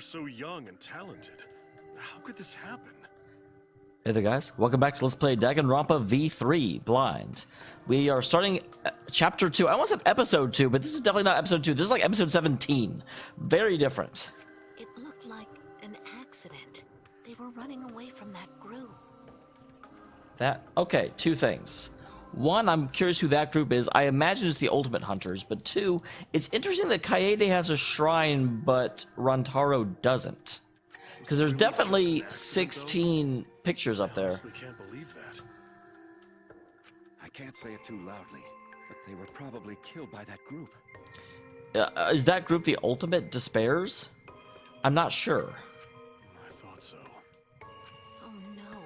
so young and talented. How could this happen? Hey there guys, welcome back to Let's Play Danganronpa V3 Blind. We are starting chapter 2. I almost said episode 2, but this is definitely not episode 2. This is like episode 17. Very different. It looked like an accident. They were running away from that group. Okay, two things. One, I'm curious who that group is. I imagine it's the Ultimate Hunters, but two, it's interesting that Kaede has a shrine, but Rantaro doesn't. Because there's definitely 16 pictures up there. I can't believe that. I can't say it too loudly, but they were probably killed by that group. Is that group the Ultimate Despairs? I'm not sure. I thought so. Oh no.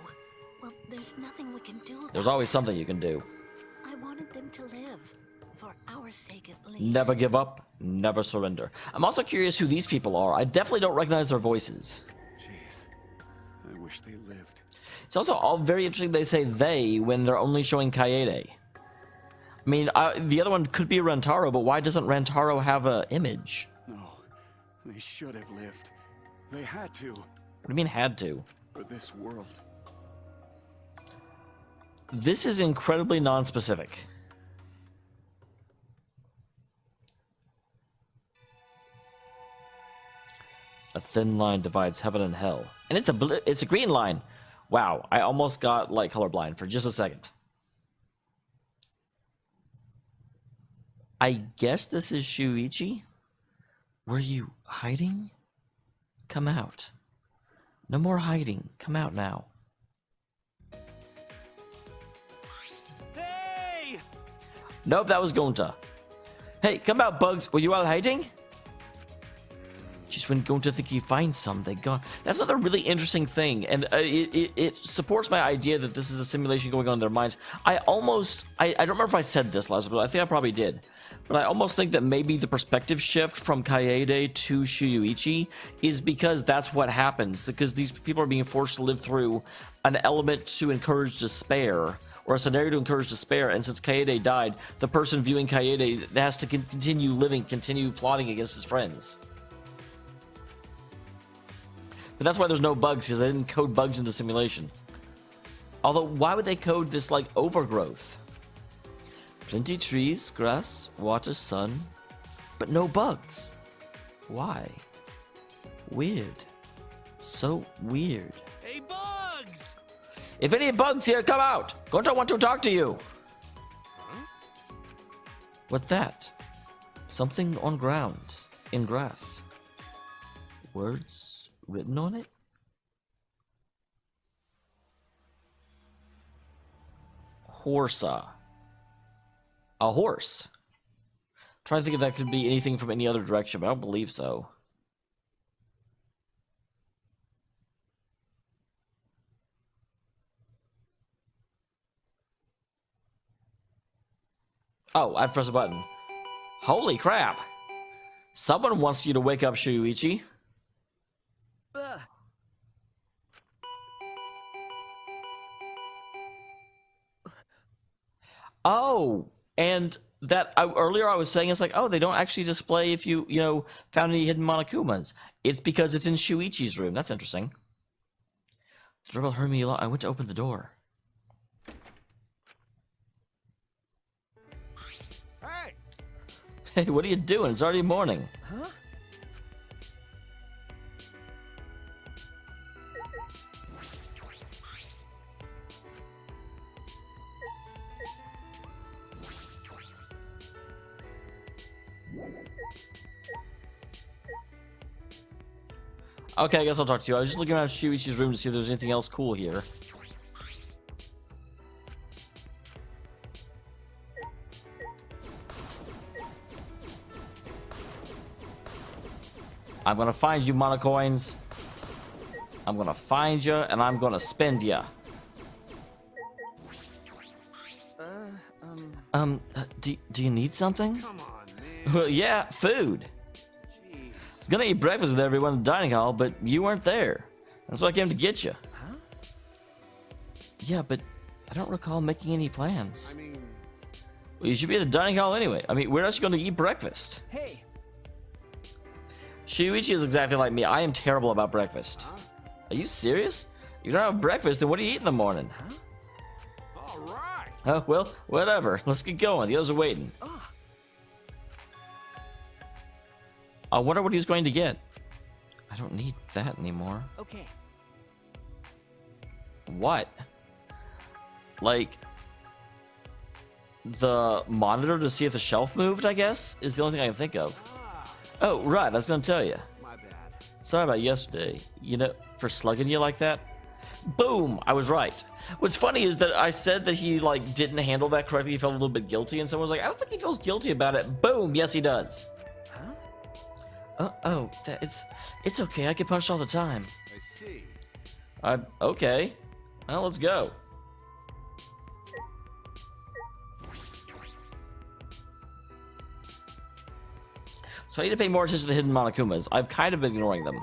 Well, there's nothing we can do about There's always something you can do. I wanted them to live. For our sake at least. Never give up, never surrender. I'm also curious who these people are. I definitely don't recognize their voices. Jeez, I wish they lived. It's also all very interesting they say they when they're only showing Kaede. I mean, the other one could be Rantaro, but why doesn't Rantaro have an image? No, they should have lived. They had to. What do you mean had to? For this world. This is incredibly non-specific. A thin line divides heaven and hell. And it's a green line. Wow, I almost got like colorblind for just a second. I guess this is Shuichi? Were you hiding? Come out. No more hiding. Come out now. Hey! Nope, that was Gonta. Hey, come out, Bugs. Were you out hiding? Just when Gonta think he finds some, they gone. That's another really interesting thing, and it supports my idea that this is a simulation going on in their minds. I don't remember if I said this last, but I think I probably did. But I almost think that maybe the perspective shift from Kaede to Shuichi is because that's what happens, because these people are being forced to live through an element to encourage despair, or a scenario to encourage despair, and since Kaede died, the person viewing Kaede has to continue living, continue plotting against his friends. But that's why there's no bugs, because they didn't code bugs into simulation. Although, why would they code this, like, overgrowth? Plenty trees, grass, water, sun, but no bugs. Why? Weird. So weird. Hey, Bugs! If any bugs here, come out! Gonta want to talk to you! Huh? What's that? Something on ground, in grass. Words written on it? Horsa. A horse. Trying to think if that could be anything from any other direction, but I don't believe so. Oh, I've pressed a button. Holy crap! Someone wants you to wake up, Shuichi. Oh, and that earlier I was saying it's like, oh, they don't actually display if you found any hidden Monokumas. It's because it's in Shuichi's room. That's interesting. The doorbell heard me a lot. I went to open the door. Hey! Hey, what are you doing? It's already morning. Huh? Okay, I guess I'll talk to you. I was just looking around Shuichi's room to see if there's anything else cool here. I'm gonna find you, Monocoins. I'm gonna find you, and I'm gonna spend you. Do you need something? Come on, man. Well, yeah, food. Jeez. I was gonna eat breakfast with everyone in the dining hall, but you weren't there. That's why I came to get you. Huh? Yeah, but I don't recall making any plans. I mean... Well, you should be at the dining hall anyway. I mean, where else are you going to eat breakfast? Hey! Shuichi is exactly like me. I am terrible about breakfast. Are you serious? You don't have breakfast, then what do you eat in the morning? All right. Oh, well, whatever. Let's get going. The others are waiting. I wonder what he was going to get. I don't need that anymore. Okay. What? Like, the monitor to see if the shelf moved, I guess, is the only thing I can think of. Oh, right, I was going to tell you. My bad. Sorry about yesterday. You know, for slugging you like that. Boom! I was right. What's funny is that I said that he, like, didn't handle that correctly. He felt a little bit guilty, and someone was like, I don't think he feels guilty about it. Boom! Yes, he does. Oh, it's okay. I get punched all the time. I see. Okay. Well, let's go. So I need to pay more attention to the hidden Monokumas. I've kind of been ignoring them.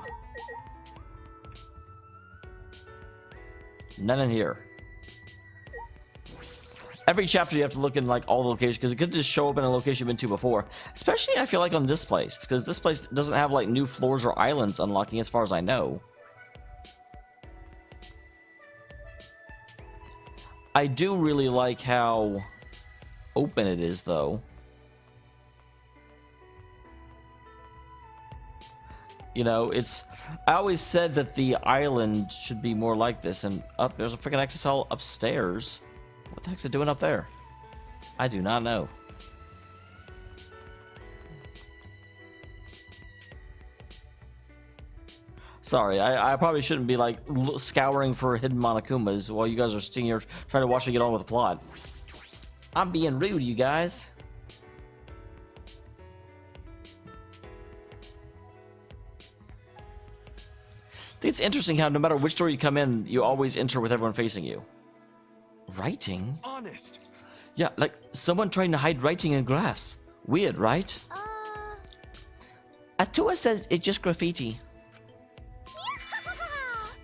None in here. Every chapter you have to look in like all the locations because it could just show up in a location you've been to before. Especially I feel like on this place because this place doesn't have like new floors or islands unlocking as far as I know. I do really like how open it is though. You know, I always said that the island should be more like this, and there's a freaking access hall upstairs. What the heck's it doing up there? I do not know. Sorry, I probably shouldn't be like scouring for hidden Monokumas while you guys are sitting here trying to watch me get on with the plot. I'm being rude, you guys. I think it's interesting how no matter which door you come in, you always enter with everyone facing you. Writing? Honest. Yeah, like someone trying to hide writing in grass. Weird, right? Atua says it's just graffiti.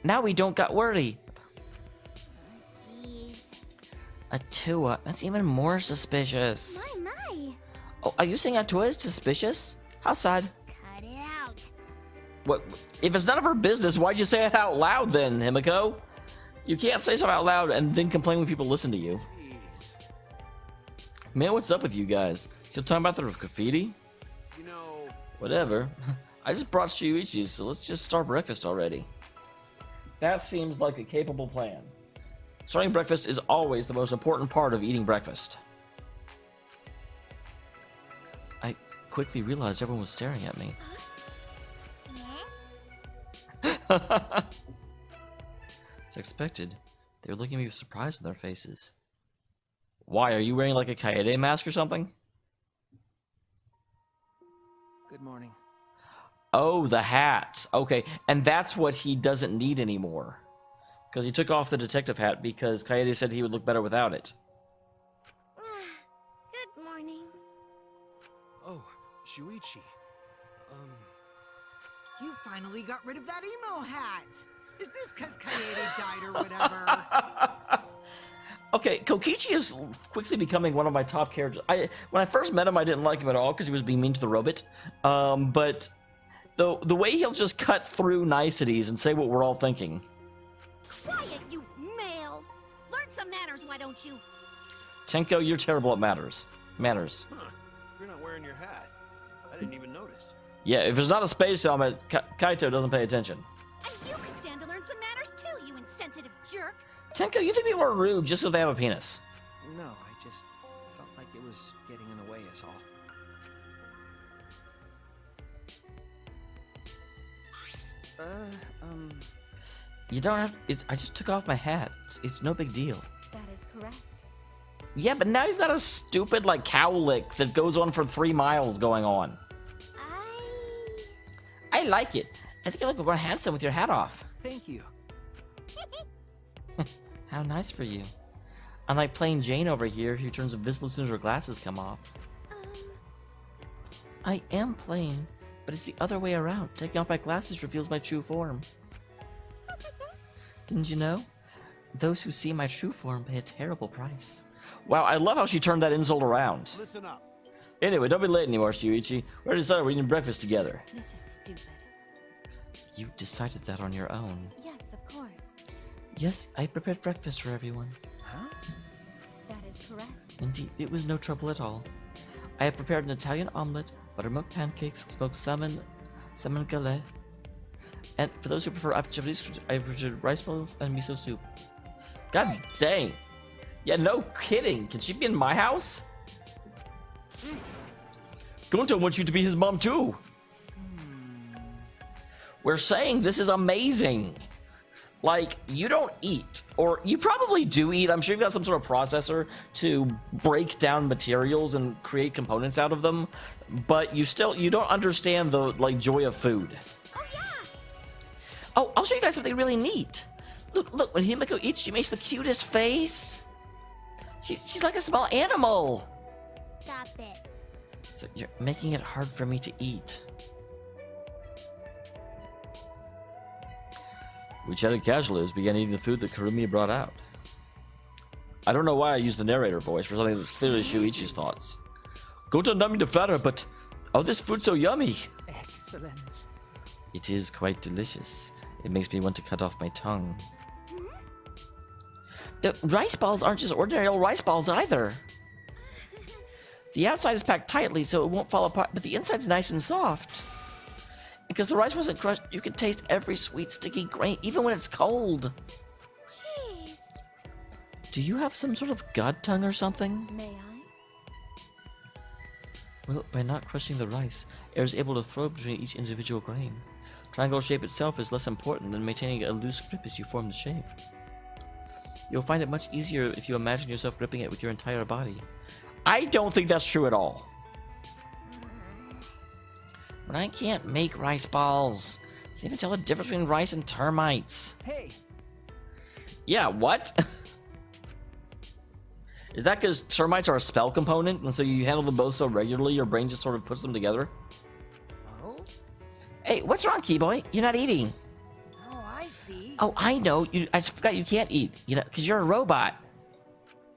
Now we don't got worry. Jeez. Atua, that's even more suspicious. My. Oh, are you saying Atua is suspicious? How sad. Cut it out. What? If it's none of her business, why'd you say it out loud then, Himiko? You can't say something out loud and then complain when people listen to you. Jeez. Man, what's up with you guys? Still talking about the graffiti? You know. Whatever. I just brought Shuichi, so let's just start breakfast already. That seems like a capable plan. Starting breakfast is always the most important part of eating breakfast. I quickly realized everyone was staring at me. It's expected. They were looking at me with surprise on their faces. Why, are you wearing like a Kaede mask or something? Good morning. Oh, the hat. Okay, and that's what he doesn't need anymore. Because he took off the detective hat because Kaede said he would look better without it. Good morning. Oh, Shuichi. You finally got rid of that emo hat! Is this because Kaede died or whatever? Okay, Kokichi is quickly becoming one of my top characters. When I first met him, I didn't like him at all because he was being mean to the robot. But the way he'll just cut through niceties and say what we're all thinking. Quiet, you male! Learn some manners, why don't you? Tenko, you're terrible at manners. Huh. You're not wearing your hat. I didn't even notice. Yeah, if there's not a space helmet, Kaito doesn't pay attention. And you can stand to learn some manners too, you insensitive jerk! Tenko, you think people are rude just so they have a penis? No, I just felt like it was getting in the way is all. You don't have. I just took off my hat. It's no big deal. That is correct. Yeah, but now you've got a stupid like cowlick that goes on for 3 miles going on. I like it. I think you look more handsome with your hat off. Thank you. How nice for you. Unlike plain Jane over here, who turns invisible as soon as her glasses come off. I am plain, but it's the other way around. Taking off my glasses reveals my true form. Didn't you know? Those who see my true form pay a terrible price. Wow, I love how she turned that insult around. Listen up. Anyway, don't be late anymore, Shuichi. We already decided we're eating breakfast together. This is stupid. You decided that on your own. Yes, of course. Yes, I prepared breakfast for everyone. That is correct. Indeed, it was no trouble at all. I have prepared an Italian omelet, buttermilk pancakes, smoked salmon galette, and for those who prefer Japanese, I have prepared rice balls and miso soup. God dang! Yeah, no kidding. Can she be in my house? Gonta wants you to be his mom too. We're saying this is amazing. Like, you don't eat, or you probably do eat. I'm sure you've got some sort of processor to break down materials and create components out of them, but you don't understand the, like, joy of food. Oh, yeah! Oh, I'll show you guys something really neat. Look, when Himiko eats, she makes the cutest face. She's like a small animal. Stop it. So you're making it hard for me to eat. We chatted casually as we began eating the food that Kurumi brought out. I don't know why I used the narrator voice for something that's clearly Shuichi's thoughts. Gonta not mean to flatter, but oh, this food's so yummy. Excellent. It is quite delicious. It makes me want to cut off my tongue. The rice balls aren't just ordinary old rice balls either. The outside is packed tightly so it won't fall apart, but the inside's nice and soft. Because the rice wasn't crushed, you can taste every sweet, sticky grain, even when it's cold. Jeez. Do you have some sort of god tongue or something? May I? Well, by not crushing the rice, air is able to flow between each individual grain. Triangle shape itself is less important than maintaining a loose grip as you form the shape. You'll find it much easier if you imagine yourself gripping it with your entire body. I don't think that's true at all. But I can't make rice balls. Can't even tell the difference between rice and termites. Hey, Yeah, what? Is that because termites are a spell component, and so you handle them both so regularly, your brain just sort of puts them together? Oh? Hey, what's wrong, Keyboy? You're not eating. Oh, I see. Oh, I know. I forgot you can't eat. You know, because you're a robot.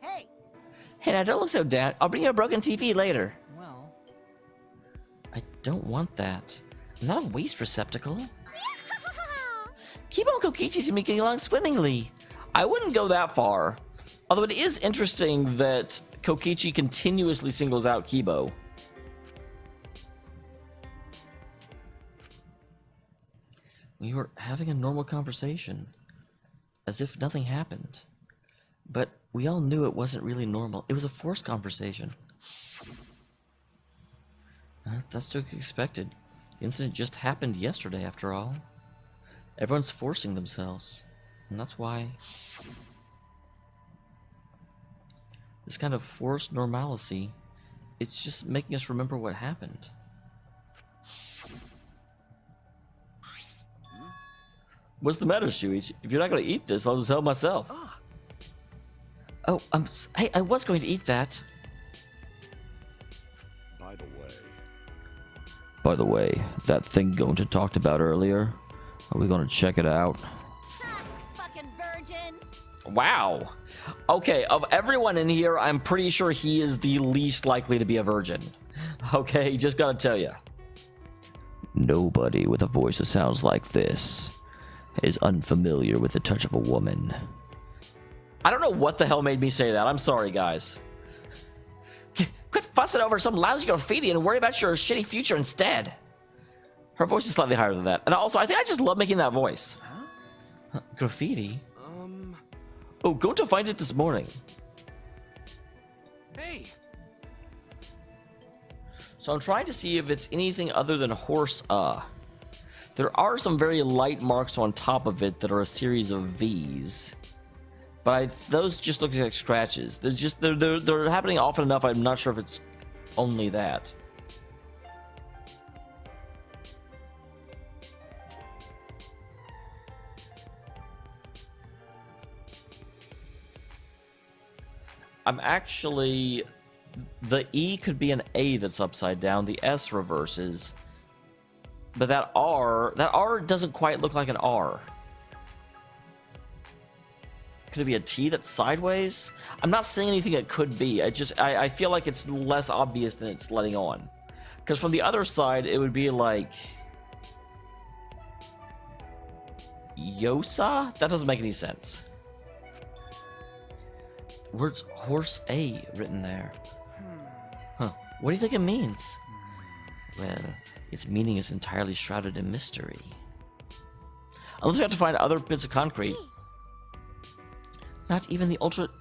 Hey, Hey, now don't look so down. I'll bring you a broken TV later. well, I don't want that. I'm not a waste receptacle. Kibo and Kokichi seem to be getting along swimmingly. I wouldn't go that far. Although it is interesting that Kokichi continuously singles out Kibo. We were having a normal conversation, as if nothing happened. But we all knew it wasn't really normal. It was a forced conversation. That's to be expected. The incident just happened yesterday, after all. Everyone's forcing themselves. And that's why... this kind of forced normalcy, it's just making us remember what happened. What's the matter, Shuichi? If you're not going to eat this, I'll just help myself. Oh, hey, I was going to eat that. By the way, that thing Gonta talked about earlier, are we going to check it out? Fucking virgin. Wow. Okay, of everyone in here, I'm pretty sure he is the least likely to be a virgin. Okay, just gotta tell you. Nobody with a voice that sounds like this is unfamiliar with the touch of a woman. I don't know what the hell made me say that. I'm sorry, guys. Quit fussing over some lousy graffiti and worry about your shitty future instead. Her voice is slightly higher than that. And also, I think I just love making that voice. Huh? Graffiti? Oh, going to find it this morning. Hey! So I'm trying to see if it's anything other than horse, There are some very light marks on top of it that are a series of V's. But those just look like scratches. They're happening often enough, I'm not sure if it's only that. I'm actually... the E could be an A that's upside down. The S reverses. But that R doesn't quite look like an R. Could it be a T that's sideways? I'm not saying anything it could be. I feel like it's less obvious than it's letting on. Because from the other side, it would be like... Yosa? That doesn't make any sense. Words horse A written there. Huh. What do you think it means? Well, its meaning is entirely shrouded in mystery. Unless we have to find other bits of concrete. Not even the ultimate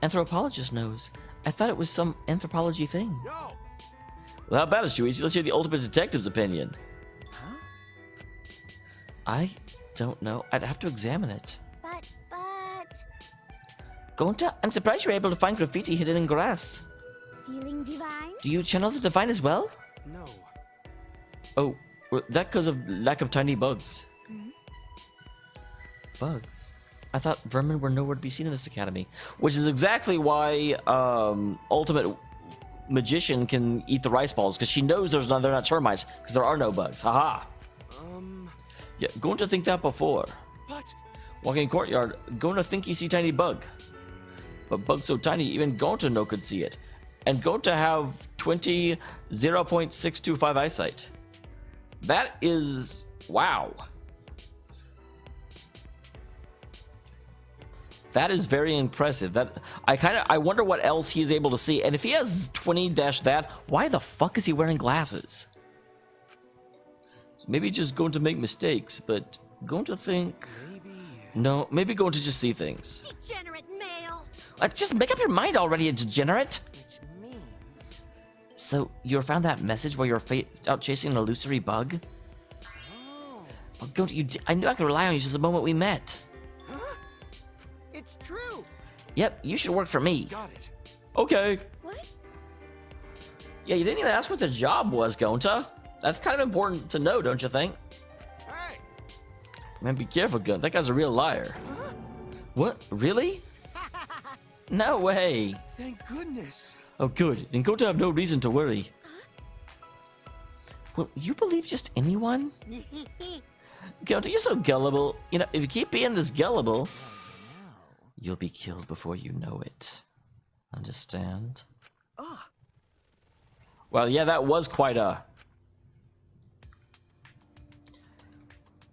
anthropologist knows. I thought it was some anthropology thing. Yo! Well, how about it, Shuichi? Let's hear the ultimate detective's opinion. Huh? I don't know. I'd have to examine it. But... Gonta, I'm surprised you were able to find graffiti hidden in grass. Feeling divine? Do you channel the divine as well? No. Oh, well, that because of lack of tiny bugs. Bugs? I thought vermin were nowhere to be seen in this academy. Which is exactly why Ultimate Magician can eat the rice balls, because she knows they're not termites, because there are no bugs. Haha. Yeah, going to think that before. What? Walking in courtyard, going to think he see tiny bug. But bug so tiny, even Gonta no could see it. And Gonta have 0.625 eyesight. That is... wow. That is very impressive. That I wonder what else he's able to see. And if he has 20-that, why the fuck is he wearing glasses? Maybe just going to make mistakes, but going to think... No, maybe going to just see things. Degenerate male! Just make up your mind already, you degenerate! Which means... So, you found that message while you were out chasing an illusory bug? Oh, I knew I could rely on you since the moment we met. It's true. Yep, you should work for me. Got it. Okay. What? Yeah, you didn't even ask what the job was, Gonta. That's kind of important to know, don't you think? Hey! Man, be careful, Gonta. That guy's a real liar. What? Really? No way. Thank goodness. Oh, good. Then Gonta have no reason to worry. Will you believe just anyone? Gonta, you're so gullible. You know, if you keep being this gullible, you'll be killed before you know it. Understand? Well, yeah, that was quite a...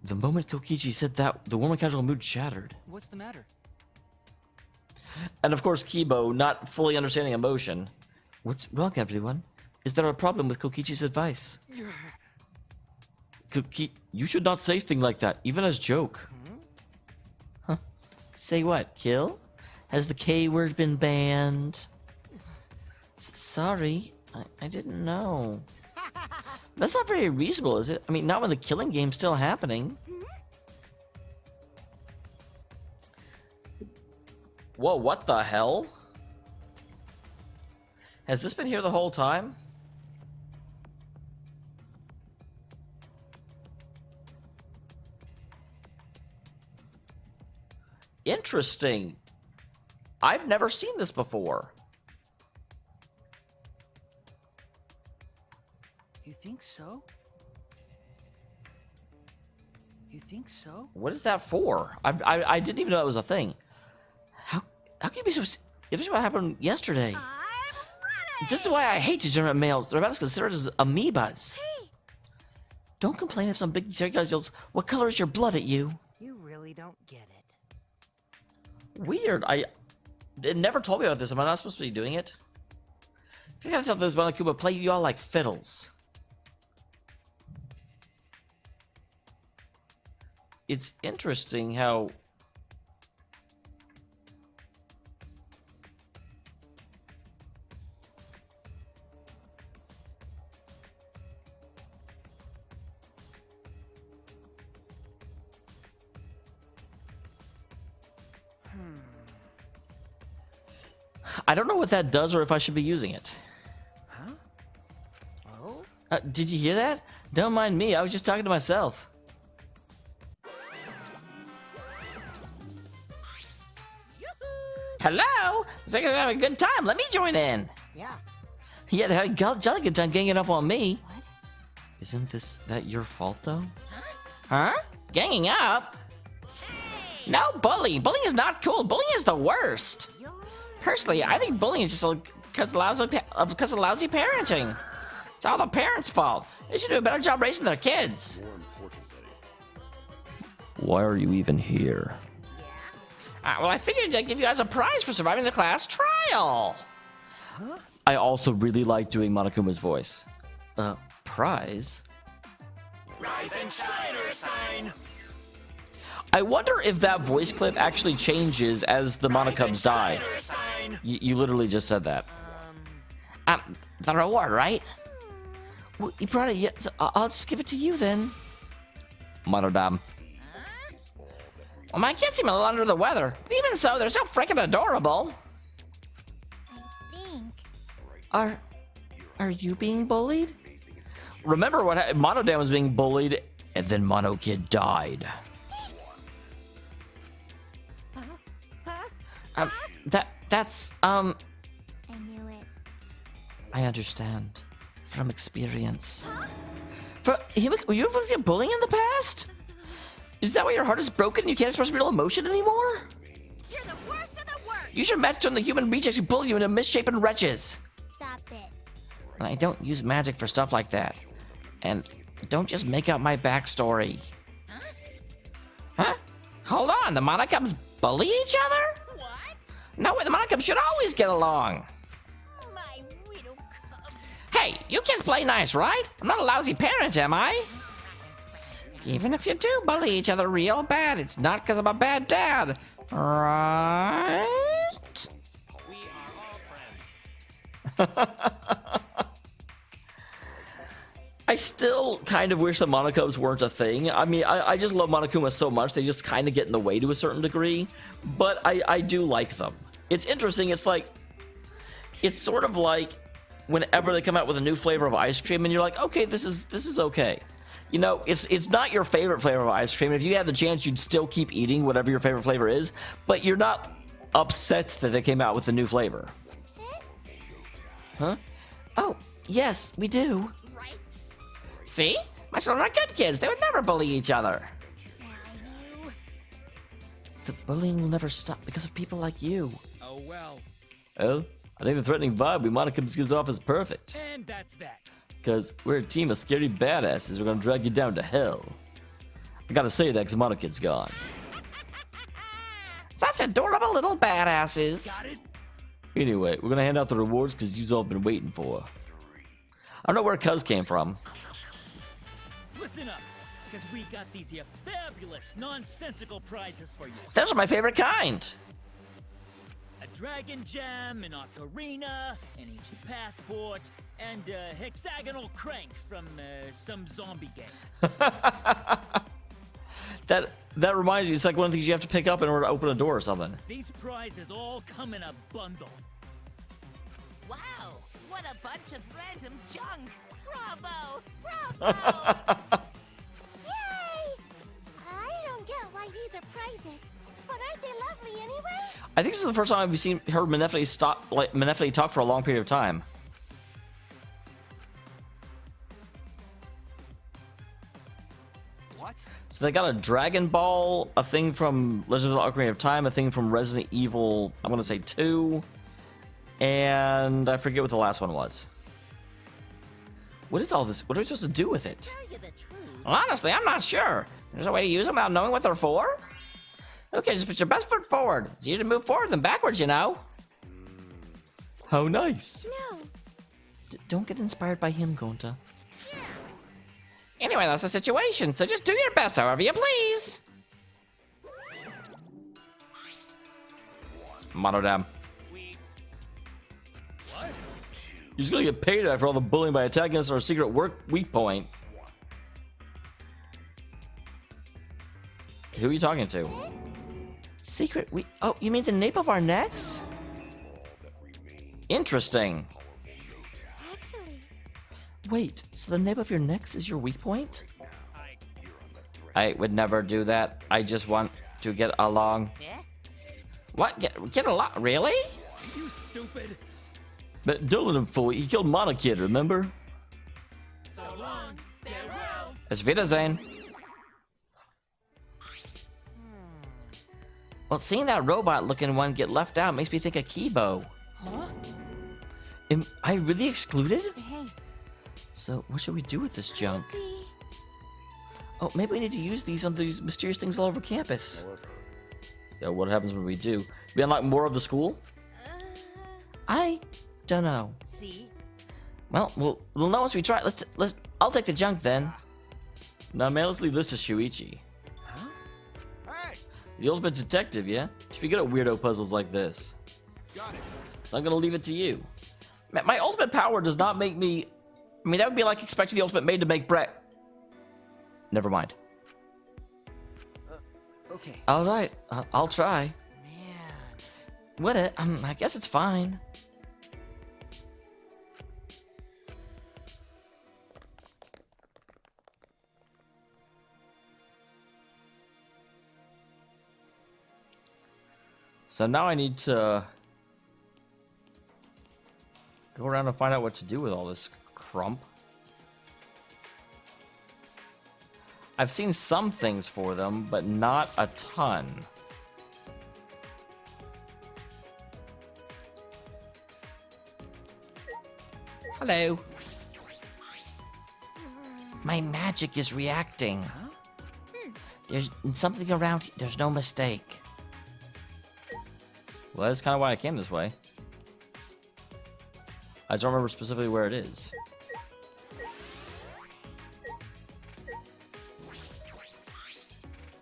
The moment Kokichi said that, the warm and casual mood shattered. What's the matter? And of course, Kibo, not fully understanding emotion. What's wrong, everyone? Is there a problem with Kokichi's advice? You should not say things like that, even as joke. Huh? Say what? Kill? Has the K word been banned? Sorry, I didn't know. That's not very reasonable, is it? I mean, not when the killing game's still happening. Whoa, what the hell? Has this been here the whole time? Interesting. I've never seen this before. You think so? You think so? What is that for? I didn't even know that was a thing. How can you be so... This is what happened yesterday. I'm ready! This is why I hate degenerate males. They're about as considered as amoebas. Hey! Don't complain if some big scary guy yells, "What color is your blood?" at you. You really don't get it. Weird. It never told me about this. Am I not supposed to be doing it? I gotta tell this Banakuba play you all like fiddles. It's interesting how... I don't know what that does or if I should be using it. Huh? Oh? Did you hear that? Don't mind me, I was just talking to myself. Hello? Looks like I'm having a good time. Let me join in. Yeah. Yeah, they had a jolly good time ganging up on me. What? Isn't that your fault, though? Huh? Ganging up? Hey! No, bullying. Bullying is not cool. Bullying is the worst. Personally, I think bullying is just because of lousy parenting. It's all the parents' fault. They should do a better job raising their kids. Why are you even here? Well, I figured I'd give you guys a prize for surviving the class trial. Huh? I also really like doing Monokuma's voice. Prize? Rise and shine or sign. I wonder if that voice clip actually changes as the Monokubs die. You literally just said that. The reward, right? Well, you brought it yet, so I'll just give it to you then. Monodam. Well, my kids seem a little under the weather. But even so, they're so freaking adorable. I think. Are you being bullied? Remember what Monodam was being bullied, and then Mono Kid died. That's I knew it. I understand from experience. Were you ever get bullying in the past? Is that why your heart is broken and you can't express real emotion anymore? You're the worst of the worst. You should match on the human rejects who bully you into misshapen wretches. Stop it. And I don't use magic for stuff like that. And don't just make up my backstory. Huh? Hold on, the Monokubs bully each other? What? No, the Monokubs should always get along. My little cub. Hey, you kids play nice, right? I'm not a lousy parent, am I? Even if you do bully each other real bad, it's not because I'm a bad dad, right? We are all friends. I still kind of wish the Monokubs weren't a thing. I mean, I just love Monokuma so much, they just kind of get in the way to a certain degree. But I do like them. It's interesting, it's sort of like whenever they come out with a new flavor of ice cream and you're like, okay, this is okay. You know, it's not your favorite flavor of ice cream. If you had the chance, you'd still keep eating whatever your favorite flavor is, but you're not upset that they came out with a new flavor. Huh? Oh, yes, we do. Right? See? My children are good kids. They would never bully each other. Why you? The bullying will never stop because of people like you. Oh well. Well, I think the threatening vibe we Monokubs gives off is perfect. And that's that. Because we're a team of scary badasses. We're gonna drag you down to hell. I gotta say that because Monokid's gone. Such adorable little badasses. Got it? Anyway, we're gonna hand out the rewards because you've all been waiting for. I don't know where Cuz came from. Listen up, because we got these here fabulous, nonsensical prizes for you. Those are my favorite kind. A dragon gem, an ocarina, an ancient passport, and a hexagonal crank from some zombie game. That reminds me, it's like one of the things you have to pick up in order to open a door or something. These prizes all come in a bundle. Wow, what a bunch of random junk. Bravo! Bravo! Yay! I don't get why these are prizes, but aren't they lovely anyway? I think this is the first time we've seen her Manefli talk for a long period of time. What? So they got a Dragon Ball, a thing from Legend of the Ocarina of Time, a thing from Resident Evil, I'm gonna say 2, and I forget what the last one was. What is all this? What are we supposed to do with it? Tell you the truth. Honestly, I'm not sure. There's a way to use them without knowing what they're for? Okay, just put your best foot forward. It's easier to move forward than backwards, you know. How nice. No. Don't get inspired by him, Gonta. Anyway, that's the situation, so just do your best however you please. Monodam. What? You're just gonna get paid for all the bullying by attacking us at our secret weak point. Who are you talking to? Secret oh, you mean the nape of our necks? Interesting. Actually, Wait, so the nape of your necks is your weak point? I would never do that. I just want to get along. Yeah? What? Get along? Really? You stupid. But don't let him fool you. He killed Monokid, remember? So long. Farewell. It's Wiedersehen. Well, seeing that robot-looking one get left out makes me think of Kibo. Huh? Am I really excluded? Hey, So, what should we do with this junk? we... Oh, maybe we need to use these on these mysterious things all over campus. Yeah, what happens when we do? We unlock more of the school? I don't know. See? Well, we'll know once we try. I'll take the junk then. Now, man, let's leave this to Shuichi. Huh? Hey! The ultimate detective, yeah? Should be good at weirdo puzzles like this. Got it. So I'm gonna leave it to you. My ultimate power does not make me... I mean, that would be like expecting the ultimate maid to make bread. Never mind. Okay. All right, I'll try. Man. What it? I guess it's fine. So now I need to go around and find out what to do with all this crump. I've seen some things for them, but not a ton. Hello. My magic is reacting. There's something around here. There's no mistake. Well, that's kind of why I came this way. I don't remember specifically where it is.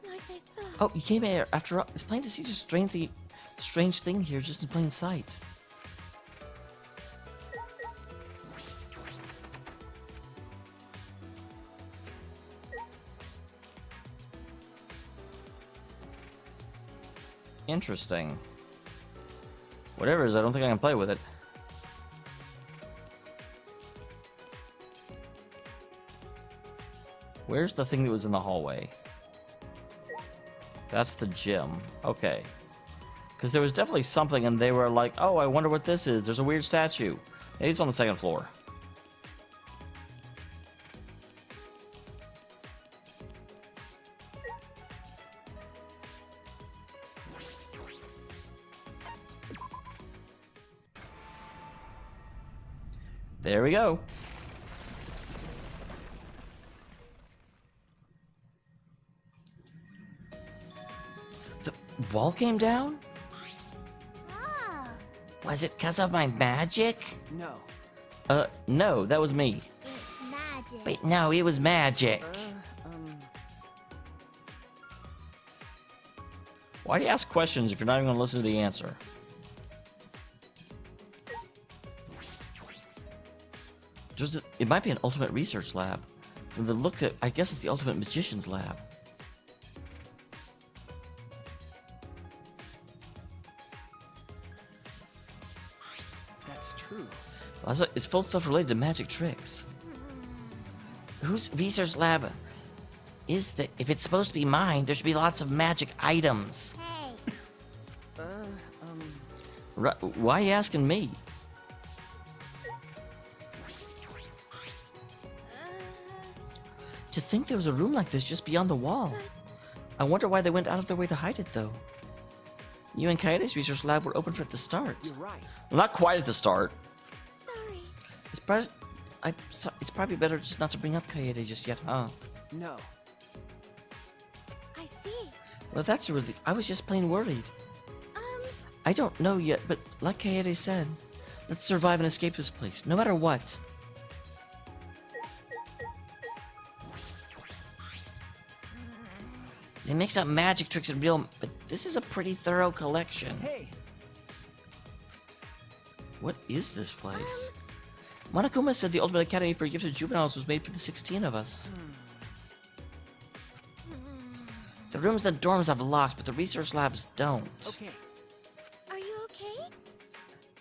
Like I thought. Oh, you came here after all. It's plain to see just strange thing here just in plain sight. Interesting. Whatever it is, I don't think I can play with it. Where's the thing that was in the hallway? That's the gym. Okay. Because there was definitely something and they were like, oh, I wonder what this is. There's a weird statue. Maybe it's on the second floor. There we go. The wall came down? Ah, Was it because of my magic? No. No, that was me. it's magic. Wait, no, it was magic. Why do you ask questions if you're not even going to listen to the answer? It might be an ultimate research lab. From the look at, I guess it's the ultimate magician's lab. That's true. It's full of stuff related to magic tricks. Whose research lab is that? If it's supposed to be mine, there should be lots of magic items. Hey, Why are you asking me? To think there was a room like this just beyond the wall. I wonder why they went out of their way to hide it, though. You and Kaede's research lab were open for at the start. You're right. Well, not quite at the start. sorry. It's probably better just not to bring up Kaede just yet, huh? No. I see. Well, that's a relief. I was just plain worried. I don't know yet, but like Kaede said, let's survive and escape this place, no matter what. They mix up magic tricks and real, but this is a pretty thorough collection. Hey. What is this place? Monokuma said the Ultimate Academy for Gifted Juveniles was made for the 16 of us. The rooms and the dorms have locks, but the research labs don't. Okay. Are you okay?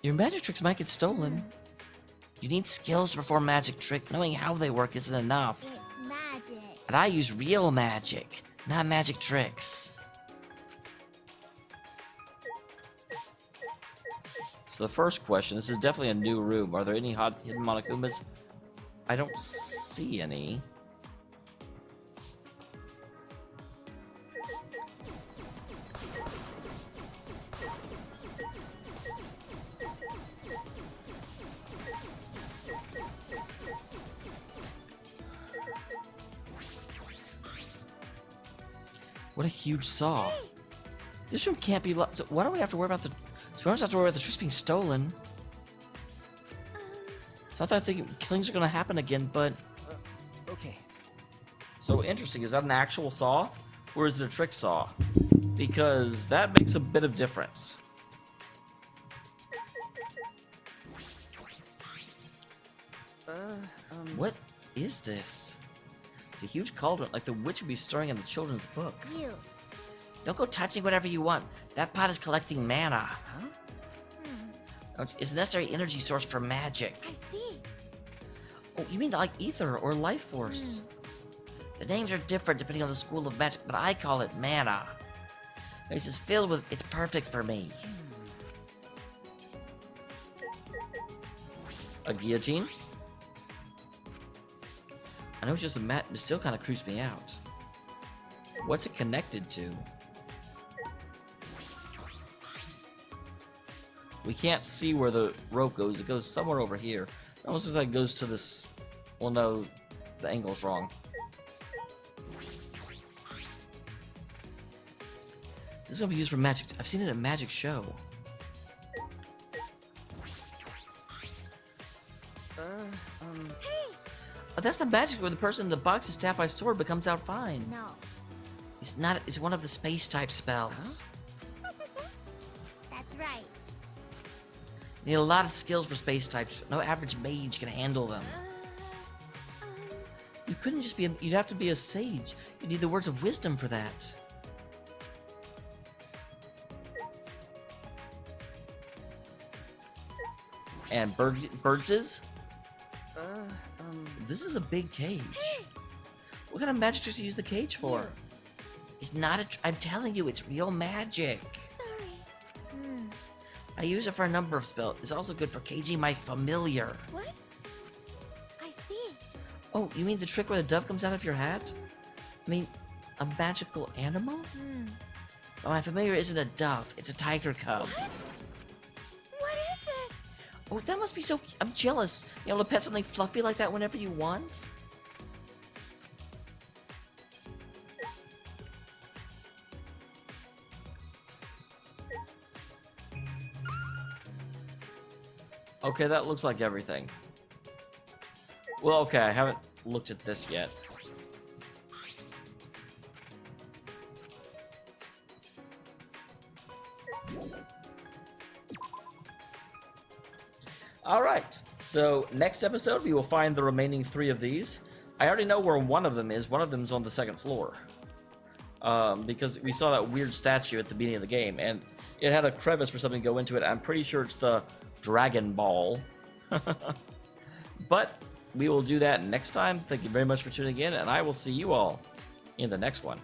Your magic tricks might get stolen. You need skills to perform magic tricks. Knowing how they work isn't enough. It's magic. But I use real magic, not magic tricks. So the first question, this is definitely a new room. Are there any hidden Monokumas? I don't see any. What a huge saw. This room can't be locked. So why don't we have to worry about the... So we don't have to worry about the tricks being stolen. It's not that I think killings are going to happen again, but... Okay. So interesting. Is that an actual saw? Or is it a trick saw? Because that makes a bit of difference. What is this? It's a huge cauldron, like the witch would be stirring in the children's book. You. Don't go touching whatever you want. That pot is collecting mana. It's a necessary energy source for magic. I see. Oh, you mean like ether or life force? The names are different depending on the school of magic, but I call it mana. It's just filled with... It's perfect for me. A guillotine? I know it's just a mat, but it still kind of creeps me out. What's it connected to? We can't see where the rope goes. It goes somewhere over here. It almost looks like it goes to this... Well, no, the angle's wrong. This is gonna be used for magic. I've seen it at a magic show. Oh, that's the magic where the person in the box is stabbed by sword but comes out fine. No. It's not. It's one of the space type spells. That's right. You need a lot of skills for space types. No average mage can handle them. You couldn't just be. You'd have to be a sage. You need the words of wisdom for that. And birdses? This is a big cage. What kind of magic tricks do you use the cage for? It's not a... I'm telling you, it's real magic. Sorry. I use it for a number of spells. It's also good for caging my familiar. What? I see. Oh, you mean the trick where the dove comes out of your hat? I mean, a magical animal? Well, my familiar isn't a dove. It's a tiger cub. What is this? Oh, that must be so... I'm jealous. You able to pet something fluffy like that whenever you want? Okay, that looks like everything. Well, okay, I haven't looked at this yet. Alright, so next episode we will find the remaining 3 of these. I already know where one of them is. One of them is on the 2nd floor. Because we saw that weird statue at the beginning of the game, and it had a crevice for something to go into it. I'm pretty sure it's the Dragon Ball. But we will do that next time. Thank you very much for tuning in, and I will see you all in the next one.